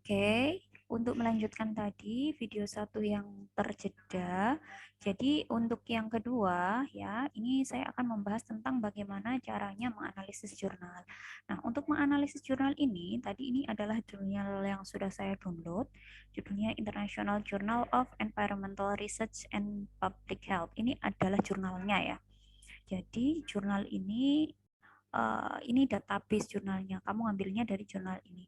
Oke, untuk melanjutkan tadi video satu yang terjeda, jadi untuk yang kedua ya, ini saya akan membahas tentang bagaimana caranya menganalisis jurnal. Nah, untuk menganalisis jurnal ini, tadi ini adalah jurnal yang sudah saya download, judulnya International Journal of Environmental Research and Public Health. Ini adalah jurnalnya ya. Jadi jurnal ini database jurnalnya. Kamu ngambilnya dari jurnal ini.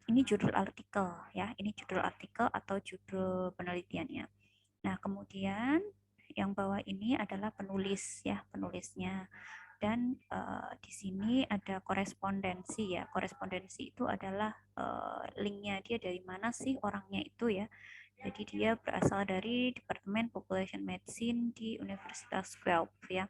Ini judul artikel ya, ini judul artikel atau judul penelitiannya. Nah, kemudian yang bawah ini adalah penulis ya, penulisnya. Dan di sini ada korespondensi ya. Korespondensi itu adalah linknya dia dari mana sih orangnya itu ya. Jadi dia berasal dari Departemen Population Medicine di Universitas Guelph ya,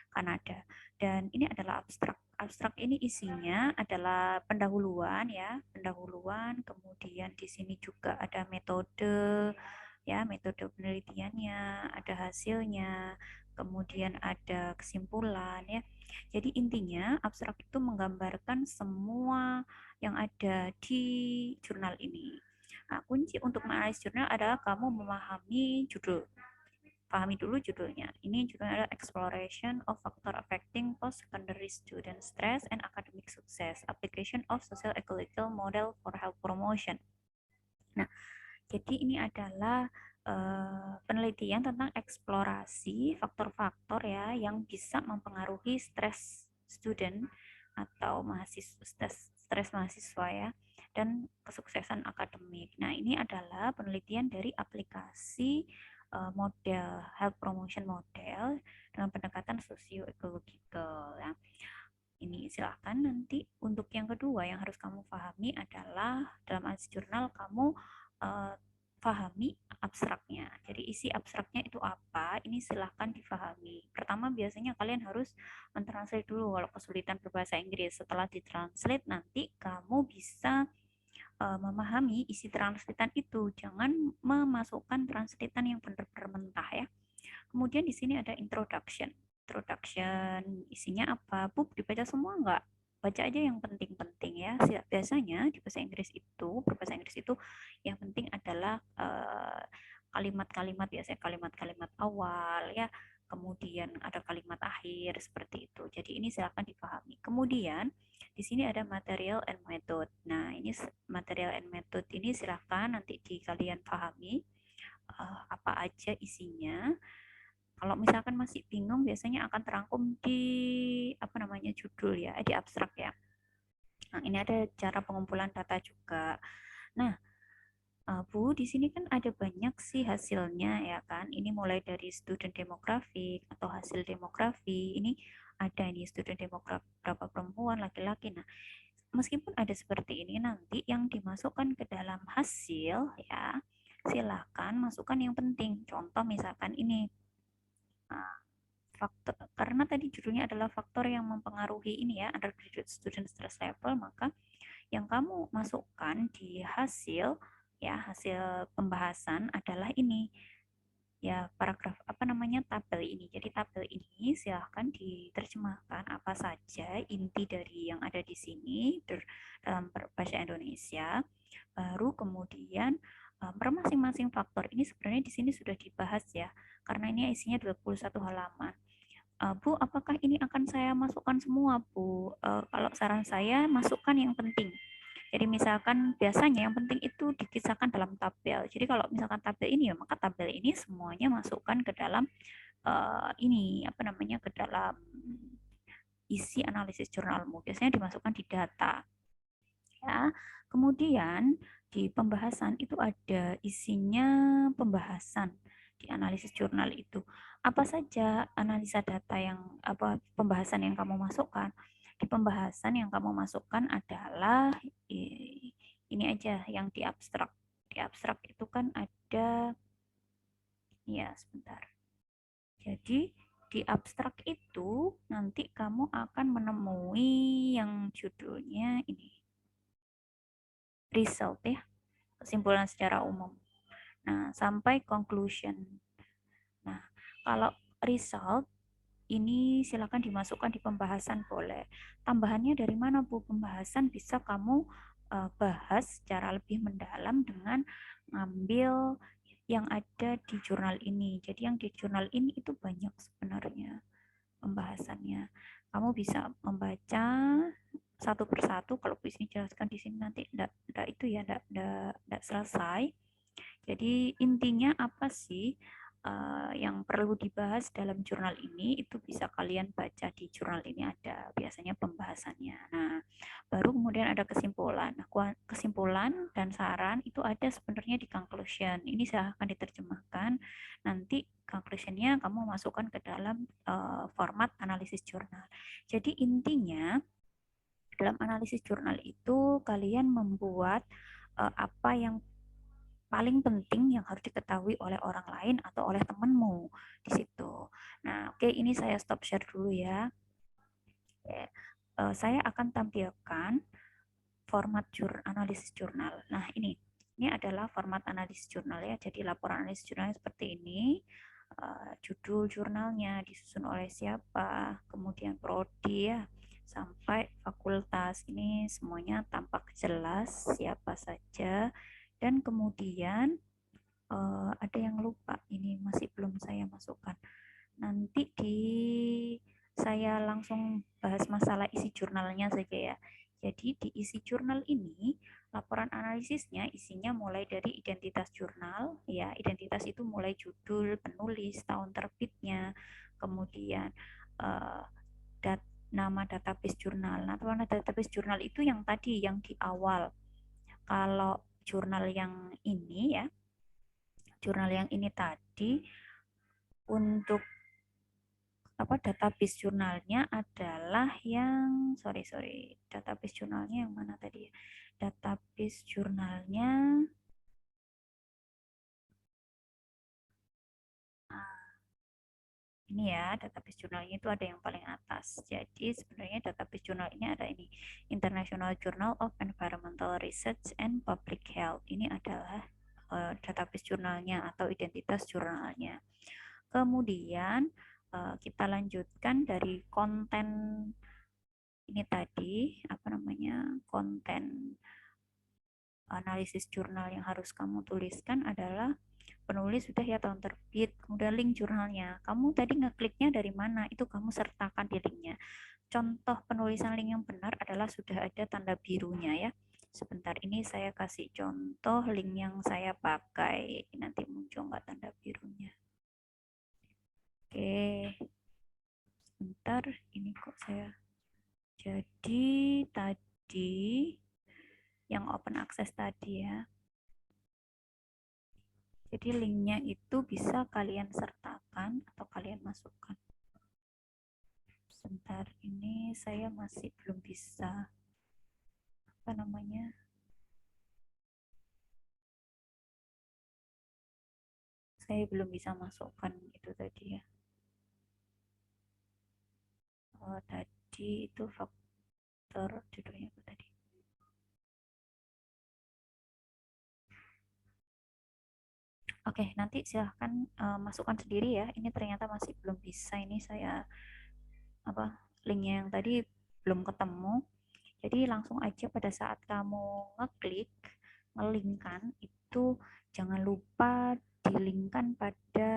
Kanada. Dan ini adalah abstrak. Abstrak ini isinya adalah pendahuluan ya, pendahuluan, kemudian di sini juga ada metode ya, metode penelitiannya, ada hasilnya, kemudian ada kesimpulan ya. Jadi intinya abstrak itu menggambarkan semua yang ada di jurnal ini. Nah, kunci untuk menganalisis jurnal adalah kamu memahami judul. Pahami dulu judulnya. Ini judulnya adalah Exploration of Factor Affecting Post-Secondary Student Stress and Academic Success, Application of Social Ecological Model for Health Promotion. Nah, jadi ini adalah penelitian tentang eksplorasi faktor-faktor ya yang bisa mempengaruhi stres student atau mahasiswa, stres mahasiswa ya, dan kesuksesan akademik. Nah, ini adalah penelitian dari aplikasi model health promotion model dengan pendekatan socio-ecological ya. Ini silahkan nanti untuk yang kedua yang harus kamu pahami adalah dalam analisis jurnal kamu pahami abstraknya. Jadi isi abstraknya itu apa? Ini silahkan dipahami. Pertama biasanya kalian harus mentranslate dulu kalau kesulitan berbahasa Inggris. Setelah ditranslate nanti kamu bisa memahami isi translatean itu. Jangan memasukkan translatean yang benar-benar mentah ya. Kemudian di sini ada introduction. Introduction isinya apa? Bub dibaca semua enggak? Baca aja yang penting-penting ya. Biasanya di bahasa Inggris itu, berbahasa Inggris itu yang penting adalah kalimat-kalimat, biasanya kalimat-kalimat awal ya. Kemudian ada kalimat akhir seperti itu. Jadi ini silakan dipahami. Kemudian di sini ada material and method. Nah, ini material and method ini silakan nanti di kalian pahami apa aja isinya. Kalau misalkan masih bingung, biasanya akan terangkum di apa namanya judul ya, di abstrak ya. Nah, ini ada cara pengumpulan data juga. Nah, Bu, di sini kan ada banyak sih hasilnya ya kan. Ini mulai dari student demografik atau hasil demografi. Ini ada ini student demografik berapa perempuan, laki-laki. Nah, meskipun ada seperti ini nanti yang dimasukkan ke dalam hasil ya, silakan masukkan yang penting. Contoh misalkan ini faktor, karena tadi judulnya adalah faktor yang mempengaruhi ini ya undergraduate student stress level, maka yang kamu masukkan di hasil ya, hasil pembahasan adalah ini ya, paragraf apa namanya, tabel ini. Jadi tabel ini silahkan diterjemahkan apa saja inti dari yang ada di sini dalam bahasa Indonesia. Baru kemudian per masing-masing faktor ini sebenarnya di sini sudah dibahas ya, karena ini isinya 21 halaman. Bu, apakah ini akan saya masukkan semua, Bu? Kalau saran saya, masukkan yang penting. Jadi misalkan biasanya yang penting itu dikisahkan dalam tabel. Jadi kalau misalkan tabel ini ya, maka tabel ini semuanya masukkan ke dalam ini apa namanya, ke dalam isi analisis jurnalmu. Biasanya dimasukkan di data. Ya. Kemudian di pembahasan itu ada isinya pembahasan di analisis jurnal itu. Apa saja analisa data yang apa pembahasan yang kamu masukkan? Di pembahasan yang kamu masukkan adalah ini aja yang di abstrak. Di abstrak itu kan ada ya sebentar. Jadi di abstrak itu nanti kamu akan menemui yang judulnya ini result ya, kesimpulan secara umum. Nah, sampai conclusion. Nah, kalau result ini silakan dimasukkan di pembahasan boleh. Tambahannya dari mana Bu? Pembahasan bisa kamu bahas secara lebih mendalam dengan ngambil yang ada di jurnal ini. Jadi yang di jurnal ini itu banyak sebenarnya pembahasannya. Kamu bisa membaca satu persatu. Kalau bisa dijelaskan di sini nanti enggak itu ya, enggak selesai. Jadi intinya apa sih yang perlu dibahas dalam jurnal ini, itu bisa kalian baca di jurnal ini, ada biasanya pembahasannya. Nah, baru kemudian ada kesimpulan. Nah, kesimpulan dan saran itu ada sebenarnya di conclusion. Ini saya akan diterjemahkan. Nanti conclusionnya kamu masukkan ke dalam format analisis jurnal. Jadi intinya dalam analisis jurnal itu kalian membuat apa yang paling penting yang harus diketahui oleh orang lain atau oleh temanmu di situ. Nah, oke, ini saya stop share dulu ya. Oke. Saya akan tampilkan format analisis jurnal. Nah, ini adalah format analisis jurnal ya. Jadi laporan analisis jurnalnya seperti ini. Judul jurnalnya disusun oleh siapa, kemudian prodi ya, sampai fakultas. Ini semuanya tampak jelas siapa saja. Dan kemudian ada yang lupa, ini masih belum saya masukkan. Nanti saya langsung bahas masalah isi jurnalnya saja ya. Jadi di isi jurnal ini, laporan analisisnya isinya mulai dari identitas jurnal, ya identitas itu mulai judul, penulis, tahun terbitnya, kemudian uh, nama database jurnal. Nah, nama database jurnal itu yang tadi, yang di awal. Kalau jurnal yang ini ya, jurnal yang ini tadi untuk database jurnalnya adalah yang database jurnalnya yang mana tadi ya? Database jurnalnya ini ya, database jurnalnya itu ada yang paling atas. Jadi sebenarnya database jurnal ini ada ini, International Journal of Environmental Research and Public Health. Ini adalah database jurnalnya atau identitas jurnalnya. Kemudian kita lanjutkan dari konten ini tadi, konten analisis jurnal yang harus kamu tuliskan adalah penulis sudah ya, tahun terbit, kemudian link jurnalnya. Kamu tadi ngekliknya dari mana? Itu kamu sertakan di linknya. Contoh penulisan link yang benar adalah sudah ada tanda birunya ya. Sebentar, ini saya kasih contoh link yang saya pakai. Nanti muncul nggak tanda birunya? Oke, sebentar, ini kok saya. Jadi tadi yang open access tadi ya. Jadi linknya itu bisa kalian sertakan atau kalian masukkan. Sebentar, ini saya masih belum bisa saya belum bisa masukkan itu tadi ya. Tadi itu faktor judulnya apa tadi? Oke, nanti silahkan masukkan sendiri ya. Ini ternyata masih belum bisa. Ini saya linknya yang tadi belum ketemu. Jadi langsung aja pada saat kamu ngeklik, ngelingkan itu jangan lupa dilingkan pada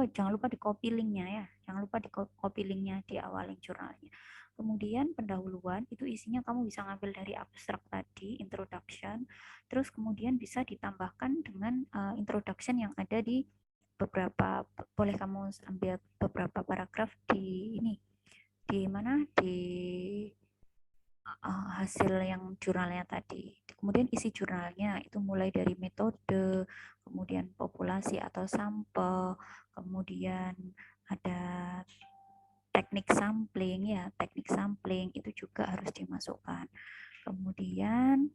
jangan lupa di copy linknya ya. Jangan lupa di copy linknya di awal link jurnalnya. Kemudian pendahuluan itu isinya kamu bisa ngambil dari abstrak tadi, introduction, terus kemudian bisa ditambahkan dengan introduction yang ada di beberapa, boleh kamu ambil beberapa paragraf di ini, di mana, di hasil yang jurnalnya tadi. Kemudian isi jurnalnya itu mulai dari metode, kemudian populasi atau sampel, kemudian ada teknik sampling ya, teknik sampling itu juga harus dimasukkan. Kemudian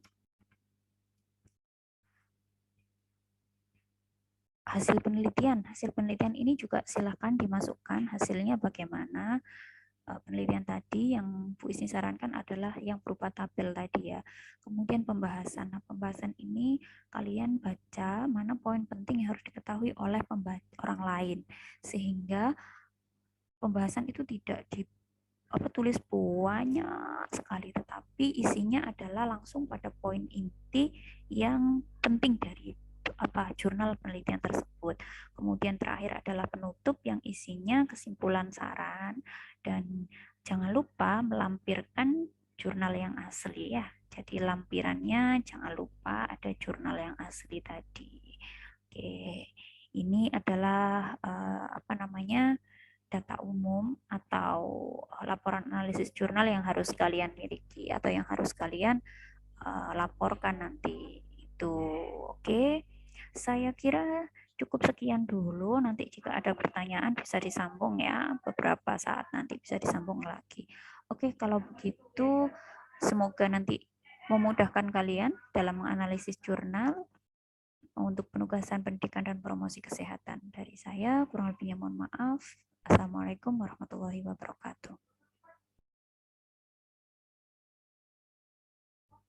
hasil penelitian ini juga silakan dimasukkan hasilnya bagaimana. Penelitian tadi yang Bu Isni sarankan adalah yang berupa tabel tadi ya. Kemudian pembahasan. Nah, pembahasan ini kalian baca mana poin penting yang harus diketahui oleh orang lain sehingga pembahasan itu tidak tulis banyak sekali, tetapi isinya adalah langsung pada poin inti yang penting dari jurnal penelitian tersebut. Kemudian terakhir adalah penutup yang isinya kesimpulan saran, dan jangan lupa melampirkan jurnal yang asli ya. Jadi lampirannya jangan lupa ada jurnal yang asli tadi. Oke, ini adalah data umum atau laporan analisis jurnal yang harus kalian miliki atau yang harus kalian laporkan nanti itu. Oke, saya kira cukup sekian dulu. Nanti jika ada pertanyaan bisa disambung ya, beberapa saat nanti bisa disambung lagi. Oke, kalau begitu semoga nanti memudahkan kalian dalam menganalisis jurnal untuk penugasan pendidikan dan promosi kesehatan. Dari saya kurang lebihnya mohon maaf. Assalamualaikum warahmatullahi wabarakatuh.